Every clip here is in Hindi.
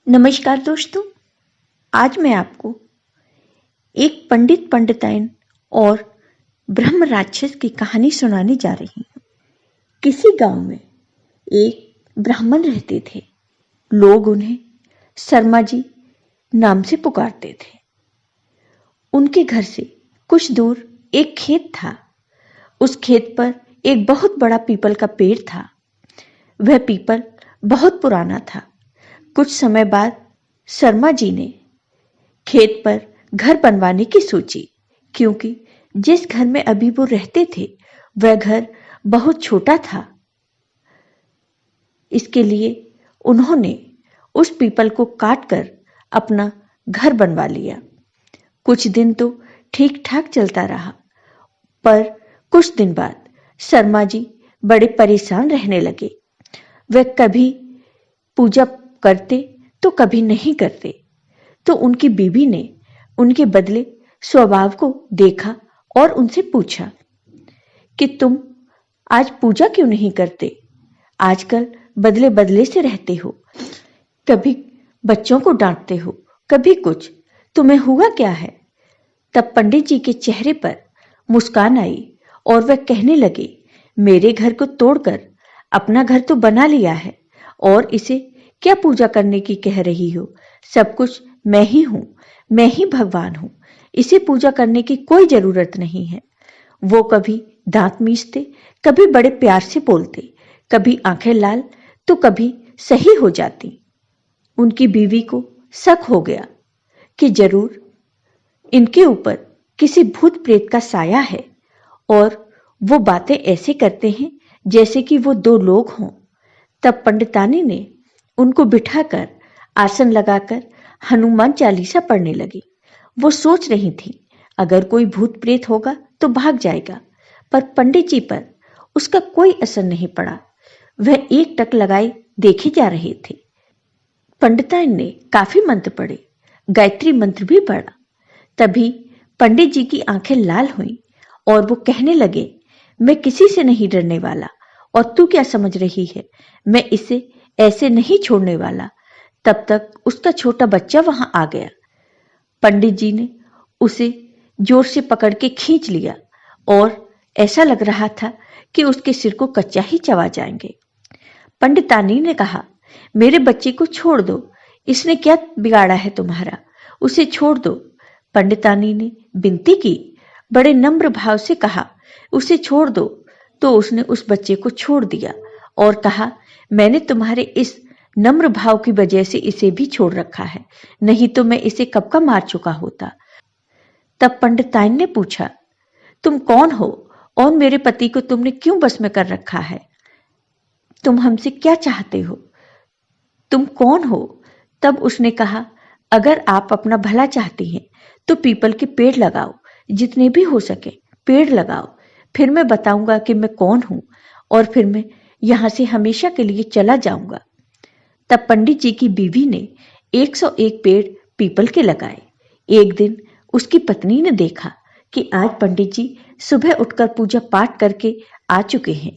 नमस्कार दोस्तों, आज मैं आपको एक पंडित पंडिताइन और ब्रह्म राक्षस की कहानी सुनाने जा रही हूँ। किसी गांव में एक ब्राह्मण रहते थे। लोग उन्हें शर्मा जी नाम से पुकारते थे। उनके घर से कुछ दूर एक खेत था। उस खेत पर एक बहुत बड़ा पीपल का पेड़ था। वह पीपल बहुत पुराना था। कुछ समय बाद शर्मा जी ने खेत पर घर बनवाने की सोची, क्योंकि जिस घर में अभी वो रहते थे वह घर बहुत छोटा था। इसके लिए उन्होंने उस पीपल को काटकर अपना घर बनवा लिया। कुछ दिन तो ठीक ठाक चलता रहा, पर कुछ दिन बाद शर्मा जी बड़े परेशान रहने लगे। वह कभी पूजा करते तो कभी नहीं करते। तो उनकी बीवी ने उनके बदले स्वभाव को देखा और उनसे पूछा कि तुम आज पूजा क्यों नहीं करते? आजकल बदले बदले से रहते हो, कभी बच्चों को डांटते हो, कभी कुछ। तुम्हें हुआ क्या है? तब पंडित जी के चेहरे पर मुस्कान आई और वह कहने लगे, मेरे घर को तोड़कर अपना घर तो बना लिया है, और इसे क्या पूजा करने की कह रही हो? सब कुछ मैं ही हूं, मैं ही भगवान हूं। इसे पूजा करने की कोई जरूरत नहीं है। वो कभी दांत मीचते, कभी बड़े प्यार से बोलते, कभी आंखें लाल तो कभी सही हो जाती। उनकी बीवी को शक हो गया कि जरूर इनके ऊपर किसी भूत प्रेत का साया है, और वो बातें ऐसे करते हैं जैसे कि वो दो लोग हों। तब पंडितानी ने उनको बिठाकर आसन लगाकर हनुमान चालीसा पढ़ने लगी। वो सोच रही थी, अगर कोई भूत प्रेत होगा तो भाग जाएगा, पर पंडित जी पर उसका कोई असर नहीं पड़ा। वह एक टक लगाए देखे जा रहे थे। पंडिताइन ने काफी मंत्र पढ़े, गायत्री मंत्र भी पढ़ा। तभी पंडित जी की आंखें लाल हुईं और वो कहने लगे, मैं किसी से नहीं डरने वाला, और तू क्या समझ रही है? मैं इसे ऐसे नहीं छोड़ने वाला। तब तक उसका छोटा बच्चा वहां आ गया। पंडित जी ने उसे जोर से पकड़ के खींच लिया और ऐसा लग रहा था कि उसके सिर को कच्चा ही चबा जाएंगे। पंडितानी ने कहा, मेरे बच्चे को छोड़ दो, इसने क्या बिगाड़ा है तुम्हारा? उसे छोड़ दो। पंडितानी ने विनती की, बड़े नम्र भाव से कहा, उसे छोड़ दो। तो उसने उस बच्चे को छोड़ दिया और कहा, मैंने तुम्हारे इस नम्र भाव की वजह से इसे भी छोड़ रखा है, नहीं तो मैं इसे कब का मार चुका होता। तब पंडिताइन ने पूछा, तुम कौन हो और मेरे पति को तुमने क्यों बस में कर रखा है? तुम हमसे क्या चाहते हो? तुम कौन हो? तब उसने कहा, अगर आप अपना भला चाहती हैं तो पीपल के पेड़ लगाओ, जितने भी हो सके पेड़ लगाओ। फिर मैं बताऊंगा कि मैं कौन हूं, और फिर मैं यहां से हमेशा के लिए चला जाऊंगा। तब पंडित जी की बीवी ने 101 पेड़ पीपल के लगाए। एक दिन उसकी पत्नी ने देखा कि आज पंडित जी सुबह उठकर पूजा पाठ करके आ चुके हैं।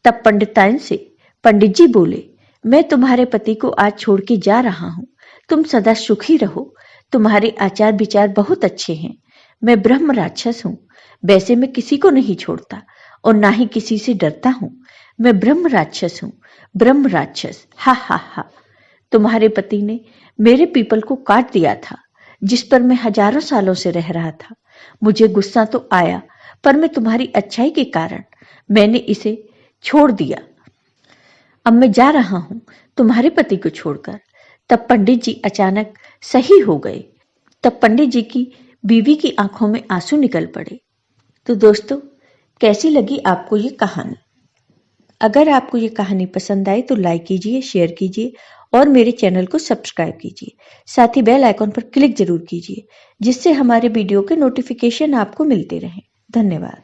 तब पंडिताइन से पंडित जी बोले, मैं तुम्हारे पति को आज छोड़ के जा रहा हूं, तुम सदा सुखी रहो। तुम्हारे आचार विचार बहुत अच्छे हैं। मैं ब्रह्म राक्षस हूं, वैसे मैं किसी को नहीं छोड़ता और ना ही किसी से डरता हूं। मैं ब्रह्म राक्षस हूं, ब्रह्म राक्षस, हा हा हा। तुम्हारे पति ने मेरे पीपल को काट दिया था, जिस पर मैं हजारों सालों से रह रहा था। मुझे गुस्सा तो आया, पर मैं तुम्हारी अच्छाई के कारण मैंने इसे छोड़ दिया। अब मैं जा रहा हूं तुम्हारे पति को छोड़कर। तब पंडित जी अचानक सही हो गए। तब पंडित जी की बीवी की आंखों में आंसू निकल पड़े। तो दोस्तों, कैसी लगी आपको ये कहानी? अगर आपको ये कहानी पसंद आई तो लाइक कीजिए, शेयर कीजिए और मेरे चैनल को सब्सक्राइब कीजिए। साथ ही बेल आइकॉन पर क्लिक जरूर कीजिए, जिससे हमारे वीडियो के नोटिफिकेशन आपको मिलते रहें। धन्यवाद।